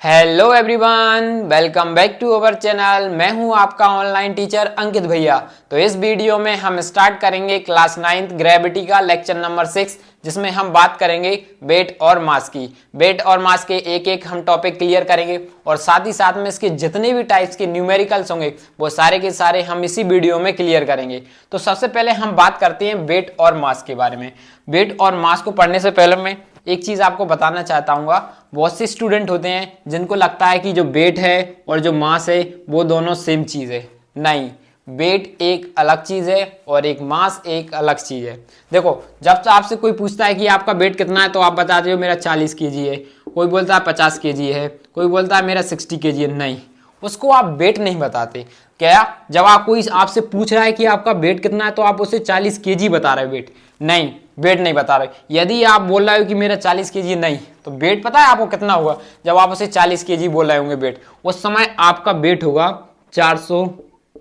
Hello everyone, welcome back to our channel. मैं हूं आपका ऑनलाइन टीचर अंकित भैया। तो इस वीडियो में हम स्टार्ट करेंगे क्लास 9th ग्रेविटी का लेक्चर नंबर 6, जिसमें हम बात करेंगे वेट और मास की। वेट और मास के एक एक हम टॉपिक क्लियर करेंगे और साथ ही साथ में इसके जितने भी टाइप्स के न्यूमेरिकल्स होंगे वो सारे के सारे हम इसी वीडियो में क्लियर करेंगे। तो सबसे पहले हम बात करते हैं वेट और मास के बारे में। वेट और मास को पढ़ने से पहले मैं एक चीज आपको बताना चाहता हूँ। बहुत से स्टूडेंट होते हैं जिनको लगता है कि जो वेट है और जो मास है वो दोनों सेम चीज है। नहीं, वेट एक अलग चीज है और एक मास एक अलग चीज है। देखो, जब आपसे कोई पूछता है कि आपका वेट कितना है तो आप बताते हो मेरा 40 kg है, कोई बोलता है 50 kg है, कोई बोलता है मेरा 60 kg है। नहीं, उसको आप वेट नहीं बताते। क्या जब आप कोई आपसे पूछ रहा है कि आपका वेट कितना है तो आप उसे 40 kg बता रहे हो वेट? नहीं, वेट नहीं बता रहे। यदि आप बोल रहे हो कि मेरा 40 kg, नहीं, तो वेट पता है आपको कितना होगा? जब आप उसे 40 kg बोल रहे होंगे वेट, उस समय आपका वेट होगा 400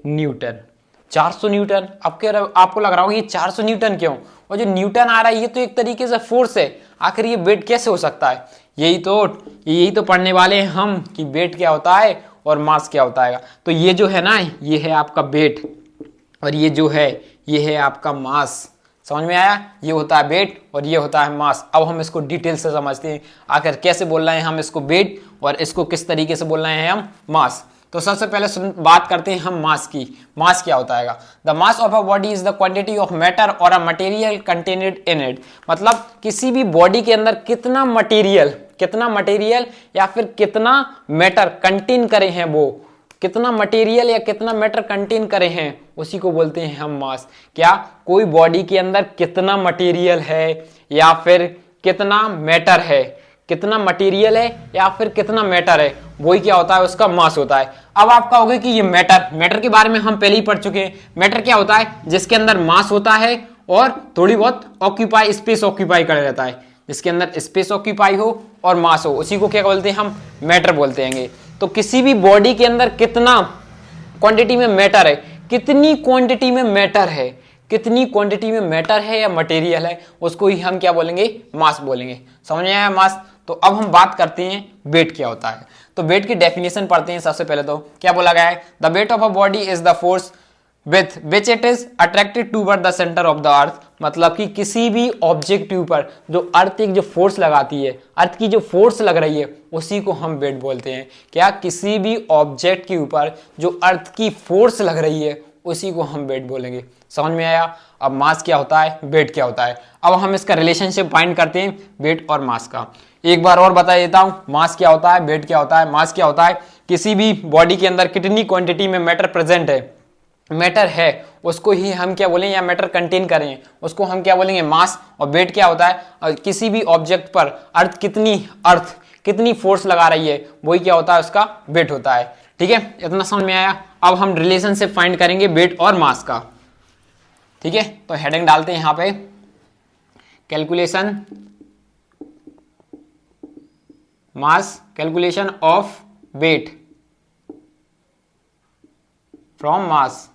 न्यूटन। 400 न्यूटन। आपको लग रहा होगा ये 400 न्यूटन क्यों? और जो न्यूटन आ रहा है ये तो एक तरीके से फोर्स है। आखिर ये वेट कैसे हो सकता है? यही तो पढ़ने वाले हैं हम कि वेट क्या होता है और मास क्या होता है। तो ये जो है ना, ये है आपका वेट और ये जो है ये है आपका मास। समझ में आया? ये होता है वेट और ये होता है मास। अब हम इसको डिटेल से समझते हैं आखिर कैसे बोल रहे हैं हम इसको वेट और इसको किस तरीके से बोल रहे हैं हम मास। तो सबसे पहले बात करते हैं हम मास की। मास क्या होता है? The mass of a body is the quantity of matter और a material contained in it. मतलब किसी भी बॉडी के अंदर कितना मटेरियल या फिर कितना मैटर कंटेन करे हैं, वो कितना मटेरियल या कितना मैटर कंटेन करे हैं उसी को बोलते हैं हम मास। क्या कोई बॉडी के अंदर कितना मटेरियल है या फिर कितना मैटर है, कितना मटेरियल है या फिर कितना मैटर है, वही क्या होता है? उसका मास होता है। अब आप कहोगे कि ये मैटर के बारे में हम पहले ही पढ़ चुके हैं। मैटर क्या होता है? जिसके अंदर मास होता है और थोड़ी बहुत स्पेस ऑक्यूपाई कर रहता है। जिसके अंदर स्पेस ऑक्यूपाई हो और मास हो, उसी को क्या बोलते हैं? हम मैटर बोलते हैं। तो किसी भी बॉडी के अंदर कितना क्वांटिटी में मैटर है, कितनी क्वांटिटी में मैटर है या मटेरियल है, उसको ही हम क्या बोलेंगे? मास बोलेंगे। समझ में आया मास? तो अब हम बात करते हैं वेट क्या होता है। तो वेट की डेफिनेशन पढ़ते हैं। सबसे पहले तो क्या बोला गया है? The weight of a body is the force with which it is attracted toward the center of the earth। मतलब कि किसी भी ऑब्जेक्ट के ऊपर जो अर्थ एक जो फोर्स लगाती है, अर्थ की जो फोर्स लग रही है, उसी को हम वेट बोलते हैं। क्या? किसी भी ऑब्जेक्ट के ऊपर जो अर्थ की फोर्स लग रही है उसी को हम वेट बोलेंगे। समझ में आया? अब मास क्या होता है, वेट क्या होता है। अब हम इसका रिलेशनशिप फाइंड करते हैं वेट और मास का। एक बार और बता देता हूं, मास क्या होता है, वेट क्या होता है। मास क्या होता है? किसी भी बॉडी के अंदर कितनी क्वांटिटी में मैटर प्रेजेंट है, मैटर है, उसको ही हम क्या बोलेंगे, या मैटर कंटेन करें उसको हम क्या बोलेंगे? मास। और वेट क्या होता है? किसी भी ऑब्जेक्ट पर अर्थ कितनी फोर्स लगा रही है, वही क्या होता है? उसका वेट होता है। ठीक है, इतना समझ में आया? अब हम रिलेशनशिप फाइंड करेंगे वेट और मास का। ठीक है, तो हेडिंग डालते हैं यहां पे, calculation mass, calculation of weight from mass.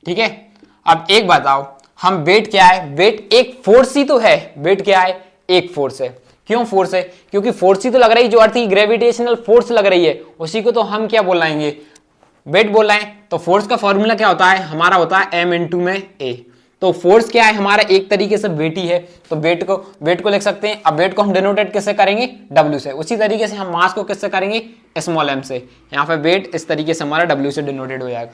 ठीक है, अब एक बताओ, हम वेट क्या है? वेट एक फोर्स ही तो है। वेट क्या है? एक फोर्स है। क्यों फोर्स है? क्योंकि फोर्स ही तो लग रही है, जो अर्थ की ग्रेविटेशनल फोर्स लग रही है उसी को तो हम क्या बोल रहे हैं? वेट बोल रहे हैं। तो फोर्स का फॉर्मूला क्या होता है? हमारा होता है m इंटू में a। तो फोर्स क्या है हमारा? एक तरीके से वेट ही है। तो वेट को लिख सकते हैं। अब वेट को हम डिनोटेट किससे करेंगे? W से। उसी तरीके से हम मास को किससे करेंगे? स्मॉल m से। यहाँ पे वेट इस तरीके से हमारा W से डिनोटेड हो जाएगा।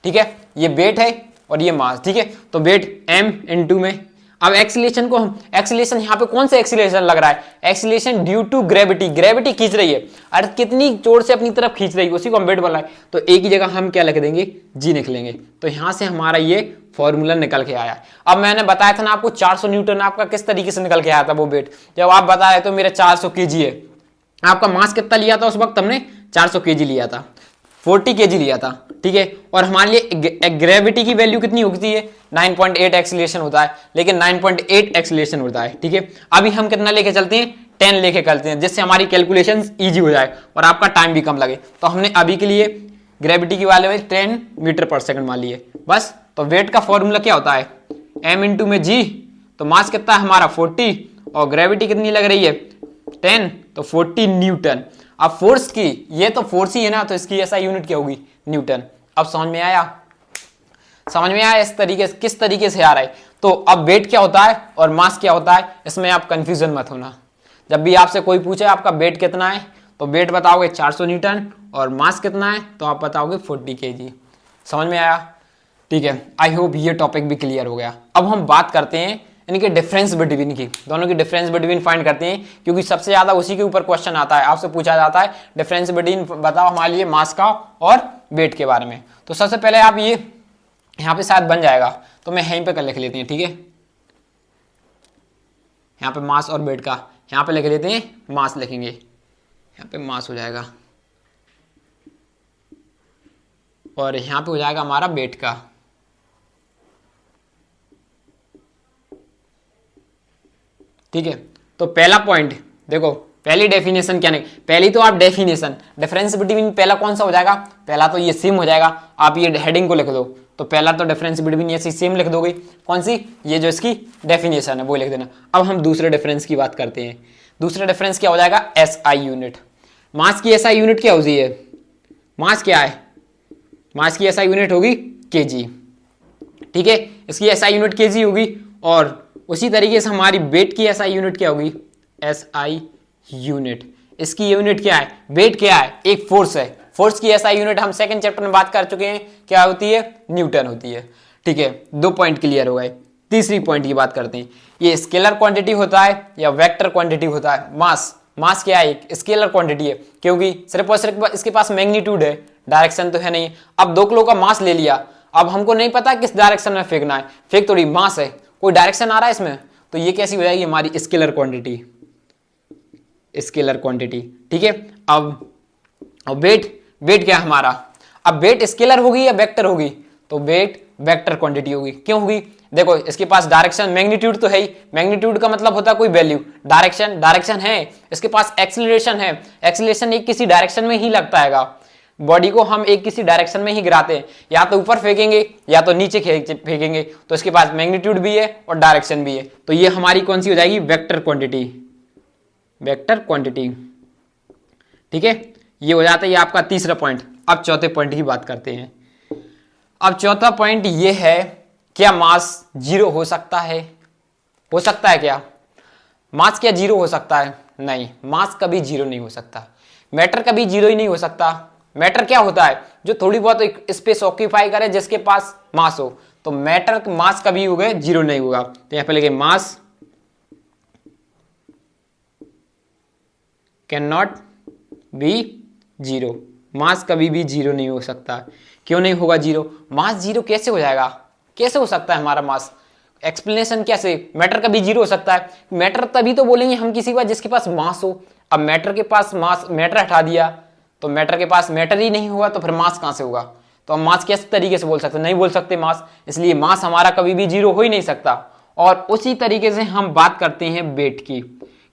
ठीक है, ये वेट है और ये मास। ठीक है, तो वेट m इंटू में। अब एक्सीलरेशन को हम, एक्सीलरेशन यहाँ पे कौन सा एक्सीलरेशन लग रहा है? Acceleration due to gravity. Gravity खींच रही है, अर्थ कितनी जोर से अपनी तरफ खींच रही है, उसी को हम वेट बोला है। तो एक ही जगह हम क्या लिख देंगे? जी लिख लेंगे। तो यहां से हमारा ये फॉर्मूला निकल के आया। अब मैंने बताया था ना आपको 400 न्यूटन आपका किस तरीके से निकल के आया था वो वेट। जब आप बताए तो मेरा 400 kg है, आपका मास कितना लिया था उस वक्त? हमने 400 kg लिया था, 40 kg लिया था। ठीक है, और हमारे लिए ग्रेविटी की वैल्यू कितनी होती है? 9.8 एक्सीलरेशन होता है, लेकिन 9.8 एक्सीलरेशन होता है। ठीक है, अभी हम कितना लेके चलते हैं? 10 लेके चलते हैं, जिससे हमारी कैलकुलेशन इजी हो जाए और आपका टाइम भी कम लगे। तो हमने अभी के लिए ग्रेविटी की वैल्यू 10 मीटर पर सेकंड मान लिए बस। तो वेट का फॉर्मूला क्या होता है? m इंटू में g। तो मास कितना है हमारा? 40 और ग्रेविटी कितनी लग रही है? 10 तो 40 न्यूटन। अब फोर्स की, ये तो फोर्स ही है ना, तो इसकी ऐसा यूनिट क्या होगी, न्यूटन। अब समझ में आया, समझ में आया इस तरीके से, किस तरीके से आ रहा है। तो अब वेट क्या होता है और मास क्या होता है, इसमें आप कंफ्यूजन मत होना। जब भी आपसे कोई पूछे आपका वेट कितना है, तो वेट बताओगे 400 न्यूटन और मास कितना है तो आप बताओगे 40 kg। समझ में आया, ठीक है। आई होप ये टॉपिक भी क्लियर हो गया। अब हम बात करते हैं इनके डिफरेंस बिटवीन की, दोनों की डिफरेंस बिटवीन फाइंड करते हैं, क्योंकि सबसे ज्यादा उसी के ऊपर क्वेश्चन आता है, आपसे पूछा जाता है डिफरेंस बिटवीन बताओ हमारे लिए मास का और वेट के बारे में। तो सबसे पहले आप ये यहाँ पे शायद बन जाएगा, तो मैं यहीं पे कर लिख लेते हैं, ठीक है। यहाँ पे मास और वेट का यहाँ पे लिख लेते हैं, मास लिखेंगे, यहाँ पे मास हो जाएगा और यहाँ पे हो जाएगा हमारा वेट का। ठीक है, तो पहला पॉइंट देखो, पहली डेफिनेशन क्या नहीं, पहली तो आप डेफिनेशन डिफरेंस बिटवीन पहला कौन सा हो जाएगा, पहला तो ये सेम हो जाएगा। आप ये हेडिंग को लिख दो, तो पहला तो डिफरेंस बिटवीन ये सेम लिख दोगे, कौन सी, ये जो इसकी डेफिनेशन है वो लिख देना। अब हम दूसरे डिफरेंस की बात करते हैं। दूसरा डिफरेंस क्या हो जाएगा, एसआई यूनिट। मास की एसआई यूनिट क्या होती है, मास क्या है, मास की एसआई यूनिट होगी केजी। ठीक है, इसकी एसआई यूनिट केजी होगी। और उसी तरीके से हमारी वेट की एसआई यूनिट क्या होगी, एसआई यूनिट। इसकी यूनिट क्या है, वेट क्या है, एक फोर्स है, फोर्स की एसआई यूनिट हम सेकंड चैप्टर में बात कर चुके हैं, क्या होती है, न्यूटन होती है। ठीक है, 2 पॉइंट क्लियर हो गए। तीसरी पॉइंट की बात करते हैं, ये स्केलर क्वांटिटी होता है या वेक्टर क्वांटिटी होता है। मास, मास क्या है, एक स्केलर क्वांटिटी है, क्योंकि सिर्फ और सिर्फ इसके पास मैग्नीट्यूड है, डायरेक्शन तो है नहीं। अब 2 किलो का मास ले लिया, अब हमको नहीं पता किस डायरेक्शन में फेंकना है, फेंक थोड़ी, मास है, कोई डायरेक्शन आ रहा है इसमें, तो ये कैसी हो जाएगी हमारी स्केलर क्वांटिटी, स्केलर क्वांटिटी। ठीक है, अब वेट, वेट क्या है हमारा, अब वेट स्केलर होगी या वेक्टर होगी, तो वेट वेक्टर क्वांटिटी होगी। क्यों होगी, देखो इसके पास डायरेक्शन, मैग्नीट्यूड तो है ही, मैग्नीट्यूड का मतलब होता है कोई वैल्यू, डायरेक्शन, डायरेक्शन है, इसके पास एक्सीलरेशन है, एक्सीलरेशन एक किसी डायरेक्शन में ही लगता है, बॉडी को हम एक किसी डायरेक्शन में ही गिराते हैं, या तो ऊपर फेंकेंगे या तो नीचे फेंकेंगे, तो इसके पास मैग्नीट्यूड भी है और डायरेक्शन भी है, तो ये हमारी कौन सी हो जाएगी, वेक्टर क्वांटिटी, वेक्टर क्वांटिटी। ठीक है, ये हो जाता है ये आपका तीसरा पॉइंट। अब चौथे पॉइंट की बात करते हैं। अब चौथा पॉइंट ये है, क्या मास जीरो हो सकता है, हो सकता है क्या, मास क्या जीरो हो सकता है, नहीं, मास कभी जीरो नहीं हो सकता, मैटर कभी जीरो ही नहीं हो सकता। मैटर क्या होता है, जो थोड़ी बहुत स्पेस ऑक्यूपाई करे, जिसके पास मास हो, तो मैटर मास कभी हो गए जीरो नहीं होगा। तो यहां पे लिखे mass can not be zero, mass कभी भी जीरो नहीं हो सकता। क्यों नहीं होगा जीरो, मास जीरो कैसे हो जाएगा, कैसे हो सकता है हमारा मास, एक्सप्लेनेशन कैसे, मैटर कभी जीरो हो सकता है, मैटर तभी तो बोलेंगे हम किसी का जिसके पास मास हो। अब मैटर के पास मास, मैटर हटा दिया तो मैटर के पास मैटर ही नहीं होगा, तो फिर मास कहां से होगा, तो हम मास किस तरीके से बोल सकते, नहीं बोल सकते मास, इसलिए मास हमारा कभी भी जीरो हो ही नहीं सकता। और उसी तरीके से हम बात करते हैं वेट की,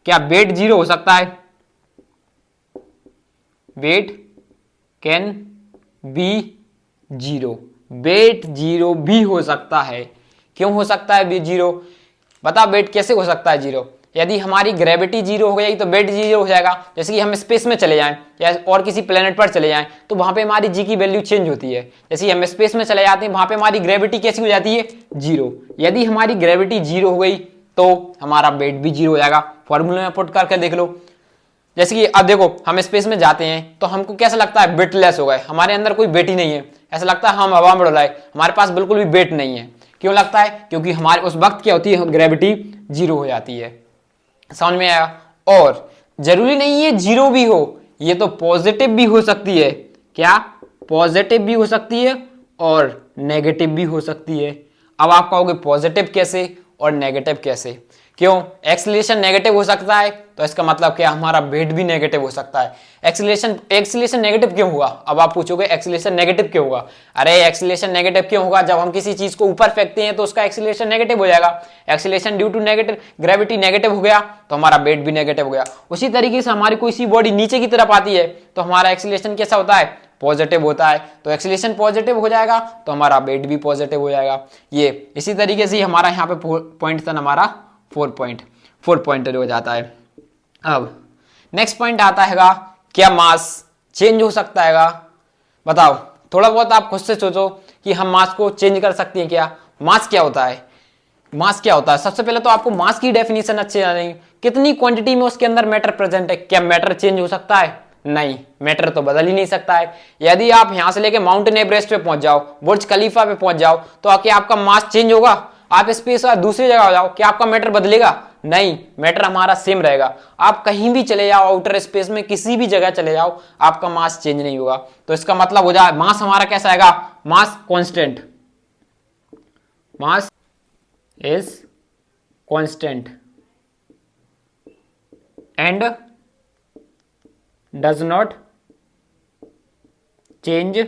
क्या वेट जीरो हो सकता है, weight can be zero, weight zero भी हो सकता है। क्यों हो सकता है जीरो, बता वेट कैसे हो सकता है जीरो, यदि हमारी ग्रेविटी जीरो हो गई तो वेट जीरो हो जाएगा। जैसे कि हम स्पेस में चले जाएं या और किसी प्लेनेट पर चले जाएं, तो वहां पे हमारी जी की वैल्यू चेंज होती है। जैसे हम स्पेस में चले जाते हैं, वहां पे हमारी ग्रेविटी कैसी हो जाती है, जीरो। यदि हमारी ग्रेविटी जीरो हो गई तो हमारा वेट भी जीरो हो जाएगा। फॉर्मूले में पुट करके देख लो, जैसे कि अब देखो हम स्पेस में जाते हैं तो हमको कैसा लगता है, वेटलेस हो गए, हमारे अंदर कोई वेट ही नहीं है, ऐसा लगता है हम हवा में उड़ रहे, हमारे पास बिल्कुल भी वेट नहीं है। क्यों लगता है, क्योंकि हमारे उस वक्त क्या होती है, ग्रेविटी जीरो हो जाती है। समझ में आया। और जरूरी नहीं है जीरो भी हो, ये तो पॉजिटिव भी हो सकती है, क्या, पॉजिटिव भी हो सकती है और नेगेटिव भी हो सकती है। अब आप कहोगे पॉजिटिव कैसे और नेगेटिव कैसे, क्यों, एक्सीलरेशन नेगेटिव हो सकता है, तो इसका मतलब क्या, हमारा वेट भी नेगेटिव हो सकता है। एक्सीलरेशन नेगेटिव क्यों हुआ, अब आप पूछोगे एक्सीलरेशन नेगेटिव क्यों होगा, अरे एक्सीलरेशन नेगेटिव क्यों होगा, जब हम किसी चीज को ऊपर फेंकते हैं तो उसका एक्सीलरेशन नेगेटिव हो जाएगा। Acceleration due to negative gravity negative हो गया तो हमारा वेट भी नेगेटिव हो गया। उसी तरीके से हमारी कोई सी बॉडी नीचे की तरफ आती है तो हमारा एक्सीलरेशन कैसा होता है, पॉजिटिव होता है, तो एक्सीलरेशन पॉजिटिव हो जाएगा तो हमारा वेट भी पॉजिटिव हो जाएगा। ये इसी तरीके से हमारा यहाँ पे पॉइंट था हमारा 4 पॉइंट हो जाता है। अब नेक्स्ट पॉइंट आता हैगा, क्या मास चेंज हो सकता हैगा? बताओ, थोड़ा बहुत आप खुद से सोचो कि हम मास को चेंज कर सकते हैं क्या? मास क्या होता है? मास क्या होता है? सबसे पहले तो आपको मास की डेफिनेशन अच्छे जानेंगे, कितनी क्वांटिटी में उसके अंदर मैटर प्रेजेंट है। क्या मैटर चेंज हो सकता है? नहीं, मैटर तो बदल ही नहीं सकता है। यदि आप यहां से लेके माउंटेन एवरेस्ट पे पहुंच जाओ, बुर्ज खलीफा पे पहुंच जाओ, तो आके आपका मास चेंज होगा? आप स्पेस और दूसरी जगह हो जाओ, क्या आपका मैटर बदलेगा? नहीं, मैटर हमारा सेम रहेगा। आप कहीं भी चले जाओ, आउटर स्पेस में किसी भी जगह चले जाओ, आपका मास चेंज नहीं होगा। तो इसका मतलब हो जाए मास हमारा कैसा आएगा? Mass constant. Mass is constant and does not change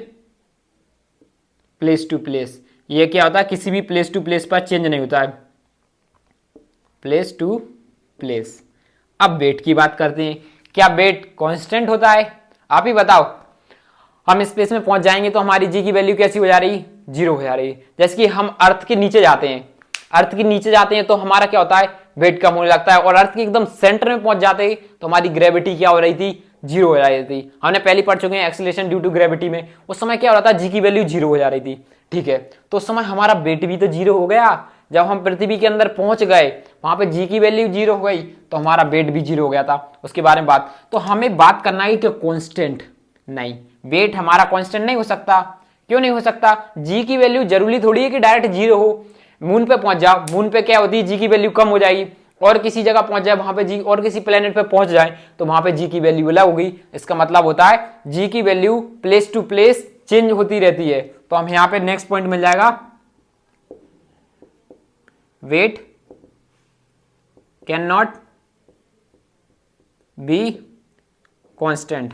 place to place. ये क्या होता है? किसी भी प्लेस टू प्लेस पर चेंज नहीं होता है, प्लेस टू प्लेस। अब वेट की बात करते हैं, क्या वेट कांस्टेंट होता है? आप ही बताओ। हम स्पेस में पहुंच जाएंगे तो हमारी जी की वैल्यू कैसी हो जा रही? जीरो हो जा रही है। जैसे कि हम अर्थ के नीचे जाते हैं, अर्थ के नीचे जाते हैं तो हमारा क्या होता है? वेट कम होने लगता है। और अर्थ के एकदम सेंटर में पहुंच जाते हैं तो हमारी ग्रेविटी क्या हो रही थी? जीरो हो जा रही थी। हमने पहले पढ़ चुके हैं एक्सीलरेशन ड्यू टू ग्रेविटी में, उस समय क्या हो रहा था? जी की वैल्यू जीरो हो जा रही थी। ठीक है, तो उस समय हमारा वेट भी तो जीरो हो गया। जब हम पृथ्वी के अंदर पहुंच गए, वहां पे जी की वैल्यू जीरो हो गई, तो हमारा वेट भी जीरो हो गया था। उसके बारे में बात, तो हमें बात करना है कि कांस्टेंट नहीं, वेट हमारा कांस्टेंट नहीं हो सकता। क्यों नहीं हो सकता? जी की वैल्यू जरूरी थोड़ी है कि डायरेक्ट जीरो हो। मून पे पहुंच जाओ, मून पे क्या होती है? जी की वैल्यू कम हो जाएगी। और किसी जगह पहुंच जाए वहां पे जी, और किसी प्लेनेट पे पहुंच जाए तो वहां पे जी की वैल्यू अलग होगी। इसका मतलब होता है जी की value place to place change होती रहती है। तो हम यहां पे नेक्स्ट पॉइंट मिल जाएगा, wait can not be constant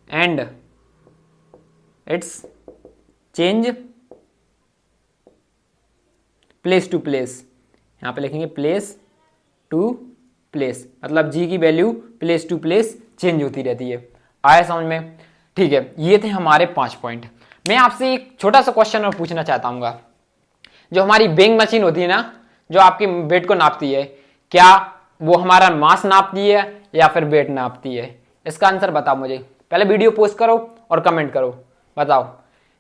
and it's change place to place. यहां पे लिखेंगे प्लेस टू प्लेस, मतलब जी की value place to place change होती रहती है। आया समझ में? ठीक है, ये थे हमारे 5 पॉइंट। मैं आपसे एक छोटा सा क्वेश्चन और पूछना चाहता हूँ, जो हमारी वेइंग मशीन होती है ना, जो आपकी वेट को नापती है, क्या वो हमारा मास नापती है या फिर वेट नापती है? इसका आंसर बताओ मुझे। पहले वीडियो पोस्ट करो और कमेंट करो, बताओ।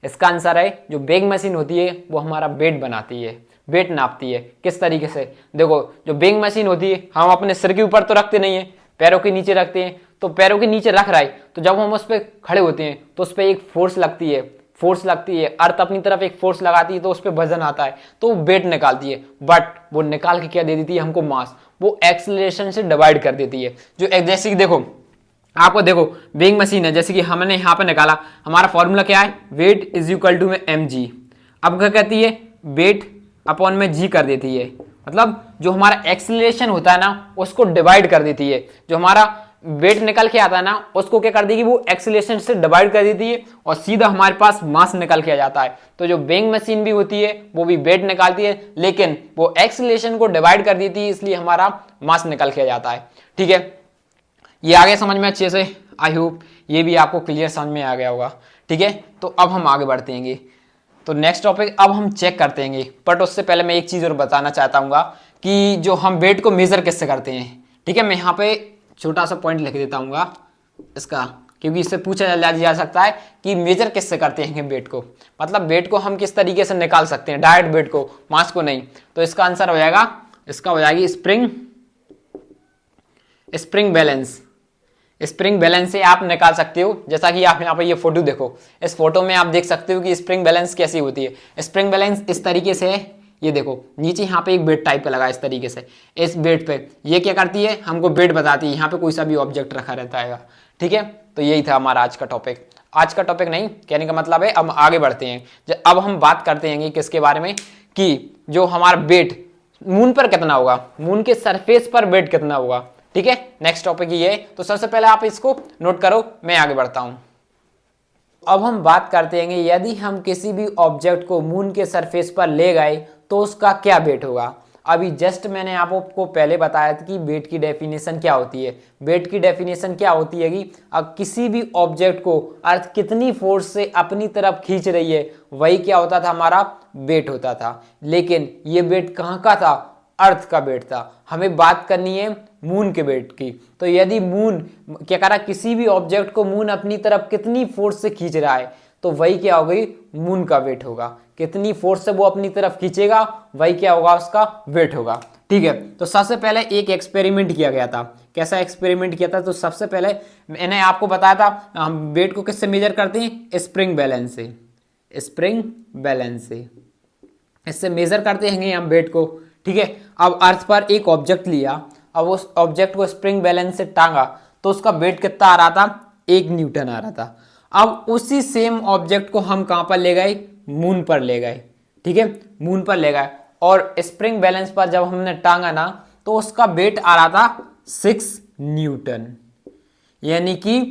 इसका आंसर है, जो वेइंग मशीन होती है वो हमारा वेट बनाती है, वेट नापती है। किस तरीके से? देखो, जो वेइंग मशीन होती है हम अपने सिर के ऊपर तो रखते नहीं है, पैरों के नीचे रखते हैं। तो पैरों के नीचे रख रहा है, तो जब हम उस पर खड़े होते हैं तो उस पर एक फोर्स लगती है, फोर्स लगती है, अर्थ अपनी तरफ एक फोर्स लगाती है, तो उस पर वजन आता है, तो वेट निकालती है। बट वो निकाल के क्या दे देती है हमको? मास। वो एक्सेलरेशन से डिवाइड कर देती है। जो जैसे कि देखो, आपको देखो, वेइंग मशीन है, जैसे कि हमने यहाँ पे निकाला, हमारा फॉर्मूला क्या है? वेट इज इक्वल टू में mg। अब क्या कहती है? वेट अपॉन में g कर देती है, मतलब जो हमारा एक्सेलरेशन होता है ना उसको डिवाइड कर देती है। जो हमारा वेट निकल के आता है ना उसको क्या कर देगी? वो एक्सेलरेशन से डिवाइड कर देती है और सीधा हमारे पास मास निकल के आ जाता है। तो जो वेइंग मशीन भी होती है वो भी वेट निकालती है, लेकिन वो एक्सेलरेशन को डिवाइड कर देती है, इसलिए हमारा मास निकल के आ जाता है। ठीक है, ये आगे समझ में अच्छे से? आई होप ये भी आपको क्लियर समझ में आ गया होगा। ठीक है, तो अब हम आगे बढ़ते हैं। तो नेक्स्ट टॉपिक अब हम चेक करते हैं, बट उससे पहले मैं एक चीज़ और बताना चाहता हूँ कि जो हम वेट को मेजर किससे करते हैं। ठीक है, मैं यहाँ पे छोटा सा पॉइंट लिख देता हूँ इसका, क्योंकि इससे पूछा जा सकता है कि मेजर किससे करते हैं वेट को, मतलब वेट को हम किस तरीके से निकाल सकते हैं, डायरेक्ट वेट को, मास को नहीं। तो इसका आंसर हो जाएगा, इसका हो जाएगी स्प्रिंग बैलेंस। स्प्रिंग बैलेंस से आप निकाल सकते हो। जैसा कि आप यहाँ पे ये फोटो देखो, इस फोटो में आप देख सकते हो कि स्प्रिंग बैलेंस कैसी होती है। स्प्रिंग बैलेंस इस तरीके से है, ये देखो नीचे यहाँ पे एक बेड टाइप का लगा इस तरीके से। इस बेड पे ये क्या करती है? हमको बेड बताती है, यहाँ पे कोई सा भी ऑब्जेक्ट रखा रहता है। ठीक है, तो यही था हमारा आज का टॉपिक। आज का टॉपिक नहीं कहने का मतलब है, अब आगे बढ़ते हैं। अब हम बात करते हैं किसके बारे में, कि जो हमारा वेट मून पर कितना होगा, मून के सरफेस पर वेट कितना होगा। ठीक है, नेक्स्ट टॉपिक ये है। तो सबसे पहले आप इसको नोट करो, मैं आगे बढ़ता हूं। अब हम बात करते हैं यदि हम किसी भी ऑब्जेक्ट को मून के सरफेस पर ले गए तो उसका क्या वेट होगा। अभी जस्ट मैंने आपको पहले बताया था कि वेट की डेफिनेशन क्या होती है। वेट की डेफिनेशन क्या होती है कि अब किसी भी ऑब्जेक्ट को अर्थ कितनी फोर्स से अपनी तरफ खींच रही है, वही क्या होता था? हमारा वेट होता था। लेकिन ये वेट कहाँ का था? अर्थ का वेट था। हमें बात करनी है मून के वेट की। तो यदि मून क्या कर रहा है, किसी भी ऑब्जेक्ट को मून अपनी तरफ कितनी फोर्स से खींच रहा है तो वही क्या हो गई, मून का वेट होगा। कितनी फोर्स से वो अपनी तरफ खींचेगा वही क्या होगा, उसका वेट होगा। ठीक है, तो सबसे पहले एक एक्सपेरिमेंट किया गया था। कैसा एक्सपेरिमेंट किया था, तो सबसे पहले मैंने आपको बताया था हम वेट को किससे मेजर करते हैं, स्प्रिंग बैलेंस से। स्प्रिंग बैलेंस से इससे मेजर करते हैं हम वेट को। ठीक है, अब अर्थ पर एक ऑब्जेक्ट लिया, अब उस ऑब्जेक्ट को स्प्रिंग बैलेंस से टांगा तो उसका वेट कितना आ रहा था, 1 न्यूटन आ रहा था। अब उसी सेम ऑब्जेक्ट को हम कहां पर ले गए, मून पर ले गए। ठीक है, मून पर ले गए और स्प्रिंग बैलेंस पर जब हमने टांगा ना तो उसका वेट आ रहा था 6 न्यूटन। यानी कि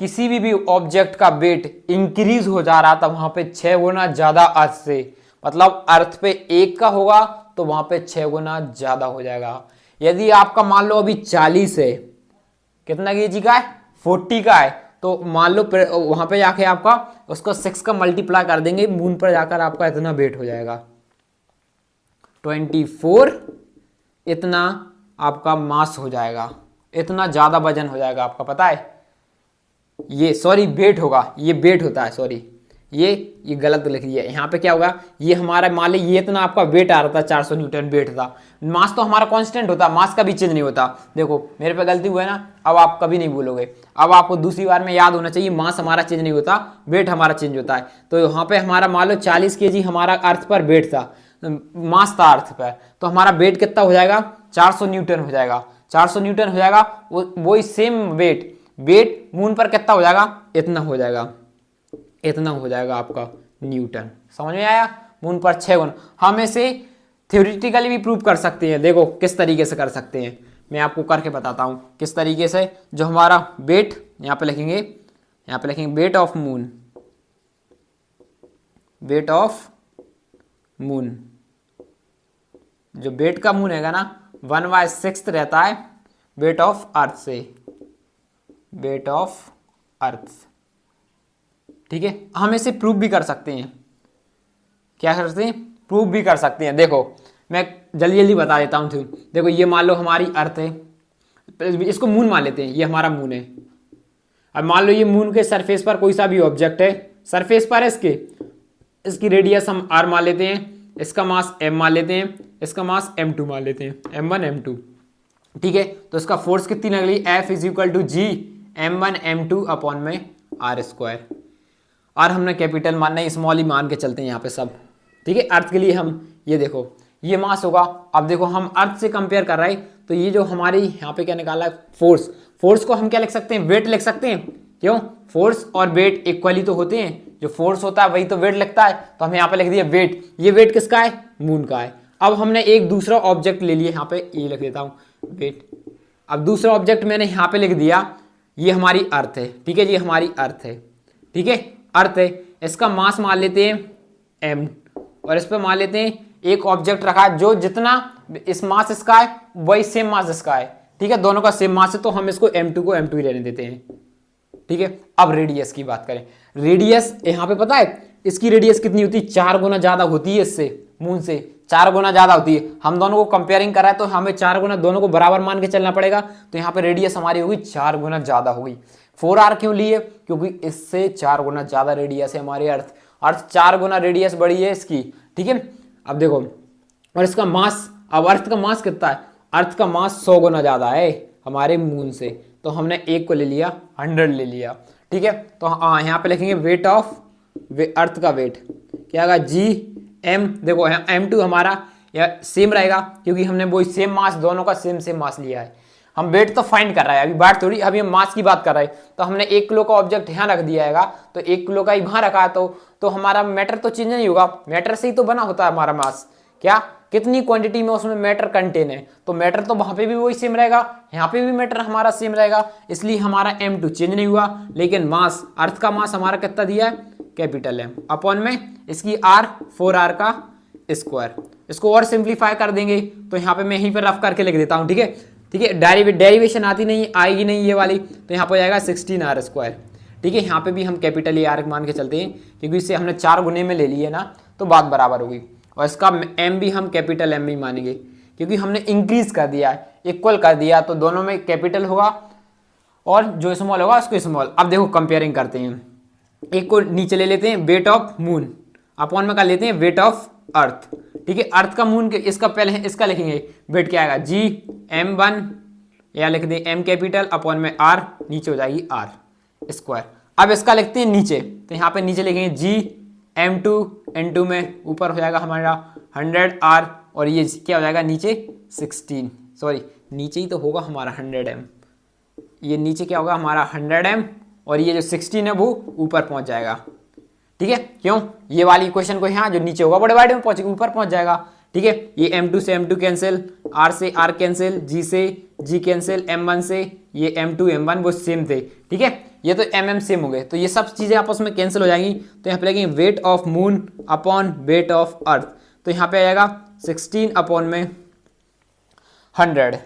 किसी भी ऑब्जेक्ट का वेट इंक्रीज हो जा रहा था वहां पे 6 गुना ज्यादा अर्थ से। मतलब अर्थ पे 1 का होगा तो वहां पे 6 गुना ज्यादा हो जाएगा। यदि आपका मान लो अभी 40 है, कितना केजी का है, 40 का है, तो मान लो वहां पे जाके आपका उसको 6 का मल्टीप्लाई कर देंगे, मून पर जाकर आपका इतना वेट हो जाएगा 24। इतना आपका मास हो जाएगा, इतना ज्यादा वजन हो जाएगा आपका, पता है। ये सॉरी वेट होगा, ये वेट होता है, सॉरी ये गलत लिख दिया। यहाँ पे क्या होगा, ये हमारा मान ली ये इतना आपका वेट आ रहा था, 400 न्यूटन वेट था। मास तो हमारा कांस्टेंट होता, मास का भी चेंज नहीं होता। देखो मेरे पे गलती हुआ है ना, अब आप कभी नहीं भूलोगे। अब आपको दूसरी बार में याद होना चाहिए, मास हमारा चेंज नहीं होता, वेट हमारा चेंज होता है। तो यहाँ पे हमारा मान लो 40 kg हमारा अर्थ पर वेट था, मास था अर्थ पर, तो हमारा वेट कितना हो जाएगा, 400 न्यूटन हो जाएगा। 400 न्यूटन हो जाएगा, वही सेम वेट मून पर कितना हो जाएगा, इतना हो जाएगा, इतना हो जाएगा आपका न्यूटन। समझ में आया, मून पर 6 गुना। हम इसे थ्योरेटिकली भी प्रूव कर सकते हैं। देखो किस तरीके से कर सकते हैं, मैं आपको करके बताता हूं किस तरीके से। जो हमारा वेट यहां पे लिखेंगे, यहां पे लिखेंगे weight of moon, wait of moon. जो वेट का मून हैगा ना 1/6 रहता है वेट ऑफ अर्थ से, वेट ऑफ अर्थ। ठीक है, हम इसे प्रूव भी कर सकते हैं। क्या कर सकते हैं, प्रूव भी कर सकते हैं। देखो मैं जल्दी जल्दी बता देता हूं। देखो ये मान लो हमारी अर्थ है, इसको मून मान लेते हैं, ये हमारा मून है। अब मान लो ये मून के सरफेस पर कोई सा भी ऑब्जेक्ट है, सरफेस पर है इसकी रेडियस हम r मान लेते हैं, इसका मास m मान लेते हैं, इसका मास m2 मान लेते हैं, m1 m2। ठीक है, तो इसका फोर्स कितनी लगली, F = G m1 m2 upon में r²। और हमने कैपिटल मानना है, स्मॉल ही मान के चलते हैं यहाँ पे सब। ठीक है, अर्थ के लिए हम ये देखो ये मास होगा। अब देखो हम अर्थ से कंपेयर कर रहे हैं, तो ये जो हमारी यहाँ पे क्या निकाला है, फोर्स को हम क्या लिख सकते हैं, वेट लिख सकते हैं। क्यों, फोर्स और वेट इक्वली तो होते हैं, जो फोर्स होता है वही तो वेट लगता है। तो हम यहाँ पे लिख दिया वेट। ये वेट किसका है, मून का है। अब हमने एक दूसरा ऑब्जेक्ट ले लिया, यहाँ पे ये लिख देता हूँ वेट। अब दूसरा ऑब्जेक्ट मैंने यहाँ पे लिख दिया, ये हमारी अर्थ है। ठीक है, ये हमारी अर्थ है। ठीक है, अर्थ है, इसका मास मान लेते हैं m, और इस पे मान लेते हैं एक ऑब्जेक्ट रखा है जो जितना इस मास इसका है वही सेम मास इसका है। ठीक है, दोनों का सेम मास है, तो हम इसको m2 को m2 ही रहने देते हैं। ठीक है, अब रेडियस की बात करें। रेडियस यहाँ पे पता है इसकी रेडियस कितनी होती है, 4 गुना ज्यादा होती है इससे, मून से 4 गुना ज्यादा होती है। हम दोनों को कंपेयरिंग कर रहा है तो हमें 4 गुना, दोनों को बराबर मान के चलना पड़ेगा। तो यहाँ पे रेडियस हमारी होगी 4 गुना ज्यादा होगी। 4r क्यों लिए, क्योंकि इससे 4 गुना ज्यादा रेडियस है हमारी अर्थ 4 गुना रेडियस बड़ी है इसकी। ठीक है, अब देखो, और इसका मास, अब अर्थ का मास कितना है, अर्थ का मास 100 गुना ज्यादा है हमारे मून से। तो हमने एक को ले लिया, 100 ले लिया। ठीक है, तो हाँ यहाँ पे लिखेंगे वेट ऑफ अर्थ का वेट क्या होगा, Gm। देखो m2 हमारा सेम रहेगा क्योंकि हमने वही सेम मास, दोनों का सेम मास लिया है। हम वेट तो फाइंड कर रहे हैं, अभी बात थोड़ी, अभी हम मास की बात कर रहे हैं। तो हमने 1 किलो का ऑब्जेक्ट यहाँ रख दिया है, तो 1 किलो का ही वहां रखा है, तो हमारा मैटर तो चेंज नहीं होगा। मैटर से ही तो बना होता है हमारा मास। क्या, कितनी क्वांटिटी में उसमें मैटर कंटेन है, तो मैटर तो वहां पे भी वही सेम रहेगा, यहाँ पे भी मैटर हमारा सेम रहेगा। इसलिए हमारा m2 चेंज नहीं हुआ, लेकिन मास, अर्थ का मास हमारा कितना दिया है, कैपिटल M अपॉन में इसकी r 4r का स्क्वायर। इसको और सिंप्लीफाई कर देंगे तो यहाँ पे मैं यहीं पर रफ करके लिख देता हूँ। ठीक है, ठीक है, डेरिवेशन आती नहीं, आएगी नहीं ये वाली, तो यहाँ पर हो जाएगा 16r²। ठीक है, यहाँ पे भी हम कैपिटल AR मान के चलते हैं क्योंकि इसे हमने 4 गुने में ले लिए ना, तो बात बराबर होगी। और इसका m भी हम कैपिटल M ही मानेंगे क्योंकि हमने इंक्रीज कर दिया है, इक्वल कर दिया, तो दोनों में कैपिटल होगा और जो स्मॉल होगा उसको स्मॉल। अब देखो कंपेयरिंग करते हैं, एक को नीचे ले लेते हैं, वेट ऑफ मून अपॉन में कर लेते हैं वेट ऑफ अर्थ। ठीक है, अर्थ का मून इसका पहले है, इसका लिखेंगे वेट क्या आएगा G(m1) या लिख दें m कैपिटल अपॉन में r, नीचे हो जाएगी r स्क्वायर। अब इसका लिखते हैं नीचे, तो यहाँ पे नीचे लिखेंगे G(m2) n2 में ऊपर हो जाएगा हमारा 100r और ये क्या हो जाएगा नीचे 16, सॉरी नीचे ही तो होगा हमारा 100m, ये नीचे क्या होगा हमारा 100m और ये जो 16 है वो ऊपर पहुंच जाएगा। ठीक है, क्यों ये वाली इक्वेशन को यहाँ जो नीचे होगा वो डिवाइड में पहुंचेगा, ऊपर पहुंच जाएगा। ठीक है, ये m2 से m2 कैंसिल, r से r कैंसिल, g से g कैंसिल, m1 से ये m2 m1 वो सेम थे। ठीक है, ये तो mm सेम हो गए, तो ये सब चीजें आपस में कैंसिल हो जाएंगी। तो यहाँ पे लगेंगे wait of moon upon weight of अर्थ, तो यहाँ पे आ जाएगा 16 अपॉन में 100।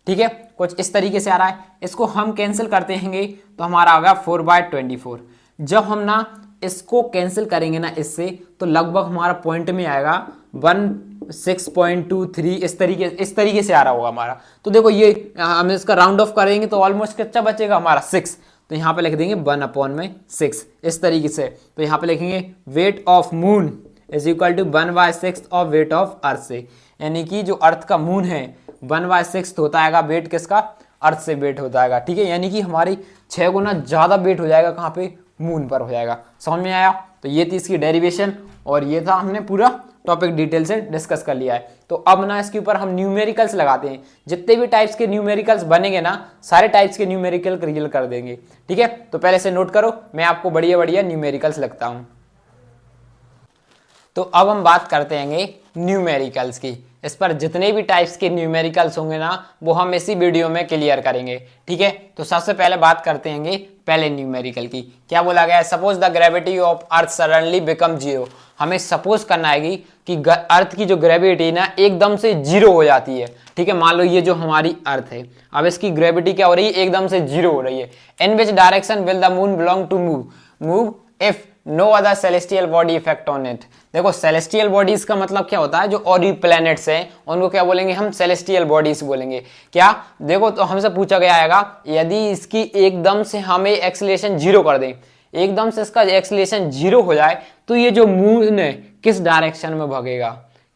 ठीक है, कुछ इस तरीके से आ रहा है। इसको हम कैंसिल करते हैं तो हमारा आ गया 4/24। जब हम ना इसको कैंसिल करेंगे ना इससे, तो लगभग हमारा पॉइंट में आएगा 16.23, इस तरीके से आ रहा होगा हमारा। तो देखो ये हम इसका राउंड ऑफ करेंगे तो ऑलमोस्ट कितना बचेगा हमारा 6, तो यहाँ पे लिख देंगे 1/6 इस तरीके से। तो यहाँ पे लिखेंगे weight of moon is equal to 1/6 of weight of earth से, यानी कि जो अर्थ का मून है 1/6 होता है वेट किसका, अर्थ से वेट होता है। ठीक है, यानी कि हमारी 6 गुना ज्यादा वेट हो जाएगा कहाँ पे, मून पर हो जाएगा। समझ में आया? तो ये थी इसकी डेरिवेशन और ये था, हमने पूरा टॉपिक डिटेल से डिस्कस कर लिया है। तो अब ना इसके ऊपर हम न्यूमेरिकल्स लगाते हैं, जितने भी टाइप्स के न्यूमेरिकल्स बनेंगे ना सारे टाइप्स के न्यूमेरिकल क्लियर कर देंगे। ठीक है, तो पहले से नोट करो, मैं आपको बढ़िया बढ़िया न्यूमेरिकल्स लगता हूं। तो अब हम बात करते हैं न्यूमेरिकल्स की। इस पर जितने भी टाइप्स के न्यूमेरिकल्स होंगे ना वो हम इसी वीडियो में क्लियर करेंगे। ठीक है, तो सबसे पहले बात करते हैं पहले न्यूमेरिकल की। क्या बोला गया है, suppose the gravity of earth suddenly become 0। हमें सपोज करना है कि अर्थ की जो ग्रेविटी ना एकदम से 0 हो जाती है। ठीक है, मान लो ये जो हमारी अर्थ है, अब इसकी ग्रेविटी क्या हो रही है, एकदम से 0 हो रही है। In which direction will the moon belong to move if no other celestial body effect on it. देखो सेलेस्टियल बॉडीज का मतलब क्या होता है, जो और भी प्लैनेट्स हैं उनको क्या बोलेंगे हम, सेलेस्टियल बॉडीज बोलेंगे। क्या देखो, तो हमसे पूछा गया है यदि इसकी एकदम से हमें एक्सीलरेशन 0 कर दें, एकदम से इसका एक्सीलरेशन 0 हो जाए, तो ये जो मून है किस डायरेक्शन में भगेगा,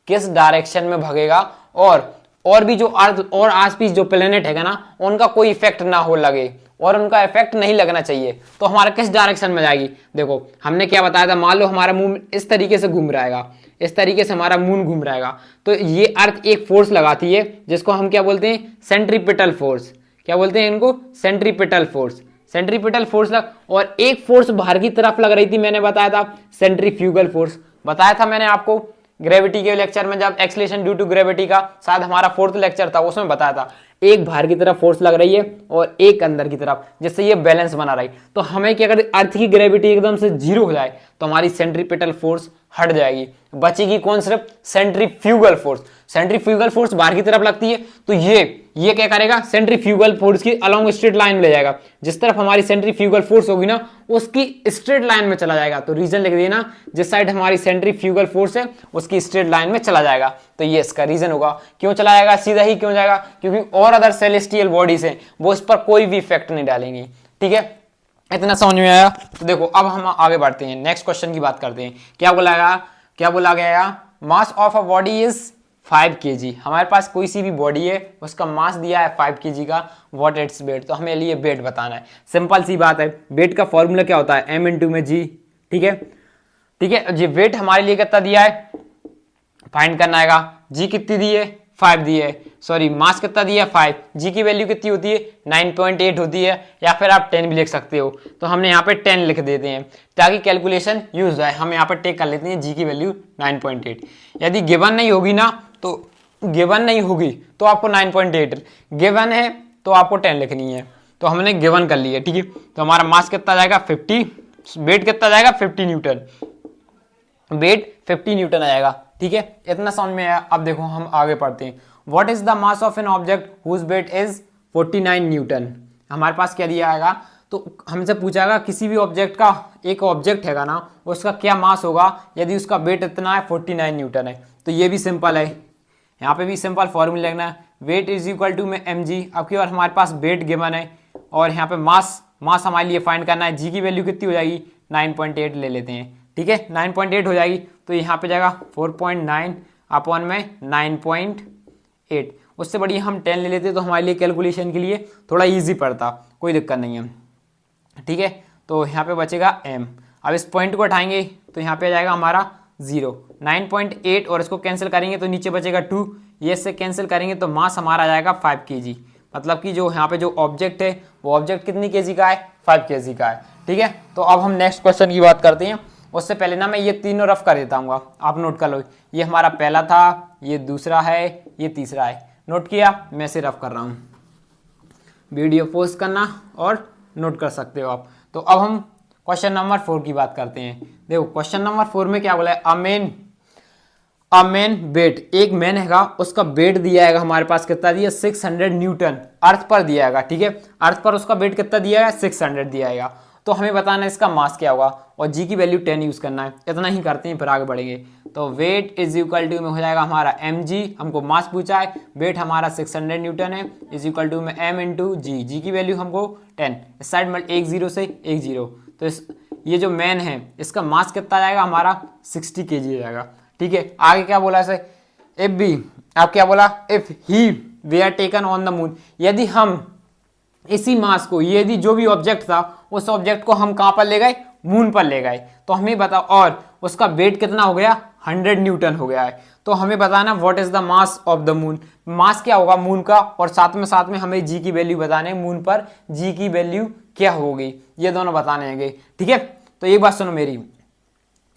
किस डायरेक्शन में भगेगा, और भी जो अर्थ और आसपास जो प्लेनेट है ना उनका कोई इफेक्ट ना हो लगे और उनका इफेक्ट नहीं लगना चाहिए, तो हमारा किस डायरेक्शन में जाएगी। देखो हमने क्या बताया था, मान लो हमारा मून इस तरीके से घूम रहेगा, इस तरीके से हमारा मून घूम रहेगा, तो ये अर्थ एक फोर्स लगाती है जिसको हम क्या बोलते हैं, सेंट्रीपिटल फोर्स। क्या बोलते हैं इनको, सेंट्रीपिटल फोर्स। सेंट्रीपिटल फोर्स और एक फोर्स बाहर की तरफ लग रही थी, मैंने बताया था सेंट्रीफ्यूगल फोर्स, बताया था मैंने आपको ग्रेविटी के लेक्चर में, जब एक्सीलरेशन ड्यू टू ग्रेविटी का शायद हमारा 4th लेक्चर था, उसमें बताया था एक बाहर की तरफ फोर्स लग रही है और एक अंदर की तरफ, जिससे ये बैलेंस बना रही। तो हमें क्या करें, अर्थ की ग्रेविटी एकदम से 0 हो जाए तो हमारी सेंट्रीपिटल फोर्स हट जाएगी, बचेगी कौन, सिर्फ सेंट्रीफ्यूगल फोर्स। सेंट्रीफ्यूगल फोर्स बाहर की तरफ लगती है, तो ये क्या करेगा, सेंट्रीफ्यूगल फोर्स की अलोंग स्ट्रेट लाइन में ले जाएगा। जिस तरफ हमारी सेंट्रीफ्यूगल फोर्स होगी ना उसकी स्ट्रेट लाइन में चला जाएगा। तो रीजन लिख देना, जिस साइड हमारी सेंट्रीफ्यूगल फोर्स है उसकी स्ट्रेट लाइन में चला जाएगा। तो ये इसका रीजन होगा। क्यों चला जाएगा, सीधा ही क्यों जाएगा, क्योंकि और अदर सेलेस्टियल बॉडीज हैं वो इस पर कोई भी इफेक्ट नहीं डालेंगी। ठीक है, इतना समझ में आया? तो देखो अब हम आगे बढ़ते हैं, नेक्स्ट क्वेश्चन की बात करते हैं। क्या बोला गया, मास of a body is 5 kg। हमारे पास कोई सी भी बॉडी है उसका मास दिया है 5 kg का, व्हाट इट्स वेट, तो हमें लिए वेट बताना है। सिंपल सी बात है, वेट का फॉर्मूला क्या होता है, m इंटू में g। ठीक है, ये वेट हमारे लिए कितना दिया है फाइंड करना है। g कितनी दी है, 5 दी है, सॉरी मास कितना दिया है 5, g की वैल्यू कितनी होती है 9.8 होती है, या फिर आप 10 भी लिख सकते हो। तो हमने यहाँ पे 10 लिख देते हैं ताकि कैलकुलेशन यूज है। हम यहाँ पे टेक कर लेते हैं g की वैल्यू 9.8। यदि गिवन नहीं होगी ना, तो गिवन नहीं होगी तो आपको 9.8, गिवन है तो आपको 10 लिखनी है। तो हमने गिवन कर लिया। ठीक है, तो हमारा मास कितना जाएगा 50, वेट कितना जाएगा 50 न्यूटन, वेट 50 न्यूटन आएगा। ठीक है, इतना समझ में आया? अब देखो हम आगे पढ़ते हैं। What is the mass of an object whose weight is 49 newton. हमारे पास क्या दिया आएगा, तो हमसे पूछागा किसी भी ऑब्जेक्ट का, एक ऑब्जेक्ट हैगा ना उसका क्या मास होगा यदि उसका वेट इतना है 49 न्यूटन है। तो ये भी सिंपल है, यहाँ पे भी सिंपल फॉर्मूला लिखना है, वेट इज इक्वल टू में mg। अब की बार हमारे पास वेट गिवन है और यहाँ पे मास हमारे लिए फाइंड करना है। जी की वैल्यू कितनी हो जाएगी, 9.8 ले लेते हैं, ठीक है, 9.8 हो जाएगी। तो यहाँ पे जाएगा 4.9 अपॉन में 9.8, उससे बढ़िया हम 10 ले लेते तो हमारे लिए कैलकुलेशन के लिए थोड़ा ईजी पड़ता, कोई दिक्कत नहीं है, ठीक है। तो यहाँ पे बचेगा m। अब इस पॉइंट को उठाएंगे तो यहाँ पे आ जाएगा हमारा 0, 9.8 और इसको कैंसिल करेंगे तो नीचे बचेगा 2, ये से कैंसिल करेंगे तो मास हमारा आ जाएगा 5 kg। मतलब कि जो यहाँ पे जो ऑब्जेक्ट है वो ऑब्जेक्ट कितनी केजी का है, 5 kg का है, ठीक है। तो अब हम नेक्स्ट क्वेश्चन की बात करते हैं। उससे पहले ना मैं ये तीनों रफ कर देता हूँ, आप नोट कर लो। ये हमारा पहला था, ये दूसरा है, ये तीसरा है, नोट किया, मैं इसे रफ कर रहा हूँ। वीडियो पॉज करना और नोट कर सकते हो आप। तो अब हम क्वेश्चन नंबर 4 की बात करते हैं। देखो क्वेश्चन नंबर 4 में क्या बोला है, अ मेन वेट, एक मैन हैगा, उसका वेट दिया है हमारे पास, कितना दिया, 600 न्यूटन अर्थ पर दिया है, ठीक है। अर्थ पर उसका वेट कितना दिया है, 600 दिया है। तो हमें बताना है इसका मास क्या होगा और जी की वैल्यू 10 यूज करना है। इतना ही करते हैं फिर आगे बढ़ेंगे। तो वेट इज इक्वल टू में हो जाएगा हमारा mg, हमको मास पूछा है, वेट हमारा 600 न्यूटन है, इज इक्वल टू में m इंटू जी, जी की वैल्यू हमको 10, इस साइड में एक जीरो से एक जीरो, तो ये जो मैन है इसका मास कितना जाएगा हमारा 60 kg जाएगा, ठीक है। आगे क्या बोला इसे, इफ बी, आप क्या बोला, if he were taken on the moon, यदि हम इसी मास को, यदि जो भी ऑब्जेक्ट था उस ऑब्जेक्ट को हम कहां पर ले गए, मून पर ले गए, तो हमें बताओ, और उसका वेट कितना हो गया, 100 न्यूटन हो गया है। तो हमें बताना what is the mass of the moon, mass क्या होगा मून का, और साथ में हमें जी की वैल्यू बताने, मून पर जी की वैल्यू क्या होगी, ये दोनों बताने हैं, ठीक है। तो एक बात सुनो मेरी,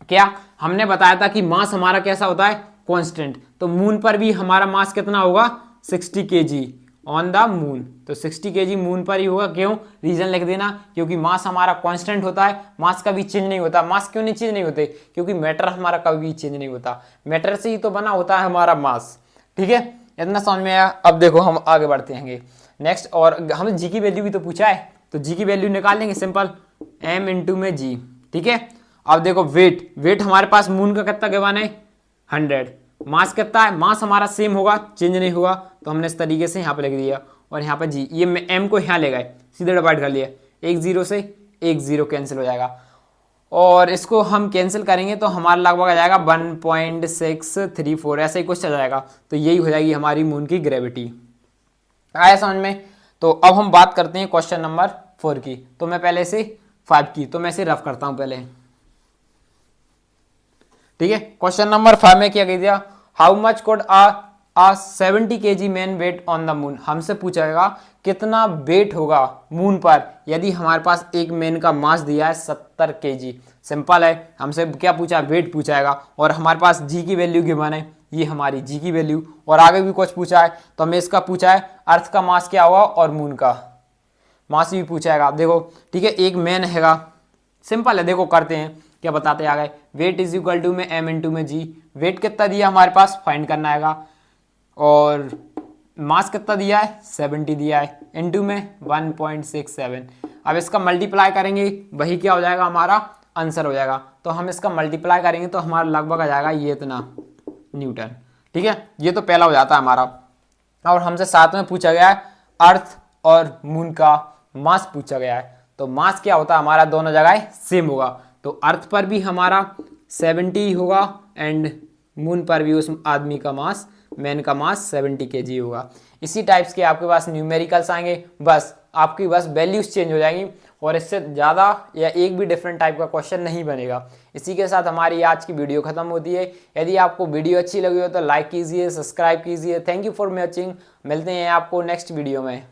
क्या हमने बताया था कि मास हमारा कैसा होता है, कांस्टेंट, तो मून पर भी हमारा मास कितना होगा, 60 kg ऑन द मून। तो 60 kg मून पर ही होगा, क्यों, रीजन लिख देना, क्योंकि मास हमारा कांस्टेंट होता है, मास कभी चेंज नहीं होता। मास क्यों नहीं चेंज नहीं होते, क्योंकि मैटर हमारा कभी चेंज नहीं होता, मैटर से ही तो बना होता है हमारा मास, ठीक है। इतना समझ में आया। अब देखो हम आगे बढ़ते हैं नेक्स्ट, और हमें जी की वैल्यू भी तो पूछा है, तो जी की वैल्यू निकाल लेंगे, सिंपल m इंटू में जी, ठीक है। अब देखो वेट हमारे पास मून का कितना गिवन है, 100, मास कितना है, मास हमारा सेम होगा, चेंज नहीं होगा, तो हमने इस तरीके से यहाँ पे लिख दिया, और यहाँ पे जी, ये m को यहाँ ले गए, सीधे डिवाइड कर लिया, एक जीरो से एक जीरो कैंसिल हो जाएगा, और इसको हम कैंसिल करेंगे तो हमारा लगभग आ जाएगा 1.634, ऐसा ही कुछ चल जाएगा। तो यही हो जाएगी हमारी मून की ग्रेविटी। आया समझ में। तो अब हम बात करते हैं क्वेश्चन नंबर 4 की। तो मैं पहले से 5 की, तो मैं इसे रफ करता हूं पहले, ठीक है। क्वेश्चन नंबर 5 में क्या कह दिया, how much could a 70 kg man weight on the moon, हमसे पूछेगा कितना वेट होगा मून पर यदि हमारे पास एक मैन का मास दिया है 70 kg। सिंपल है, हमसे क्या पूछा, वेट पूछाएगा, और हमारे पास जी की वैल्यू गिवन है, ये हमारी जी की वैल्यू, और आगे भी कुछ पूछा है, तो हमें इसका पूछा है अर्थ का मास क्या होगा और मून का मास भी पूछाएगा। आप देखो, ठीक है, एक मैन हैगा, सिंपल है, देखो करते हैं, क्या बताते आ गए, वेट इज इक्वल टू में m इंटू में जी, वेट कितना दिया हमारे पास फाइंड करना है, और मास कितना दिया है 70 दिया है, इंटू में 1.67। अब इसका मल्टीप्लाई करेंगे, वही क्या हो जाएगा हमारा आंसर हो जाएगा। तो हम इसका मल्टीप्लाई करेंगे तो हमारा लगभग आ जाएगा ये इतना न्यूटन, ठीक है। ये तो पहला हो जाता है हमारा। और हमसे साथ में पूछा गया है अर्थ और मून का मास पूछा गया है, तो मास क्या होता है हमारा, दोनों जगह सेम होगा, तो अर्थ पर भी हमारा 70 होगा एंड मून पर भी उस आदमी का मास, मैन का मास 70 kg होगा। इसी टाइप्स के आपके पास न्यूमेरिकल्स आएंगे, बस आपकी बस वैल्यूज चेंज हो जाएंगी, और इससे ज़्यादा या एक भी डिफरेंट टाइप का क्वेश्चन नहीं बनेगा। इसी के साथ हमारी आज की वीडियो खत्म होती है। यदि आपको वीडियो अच्छी लगी हो तो लाइक कीजिए, सब्सक्राइब कीजिए। थैंक यू फॉर वॉचिंग, मिलते हैं आपको नेक्स्ट वीडियो में।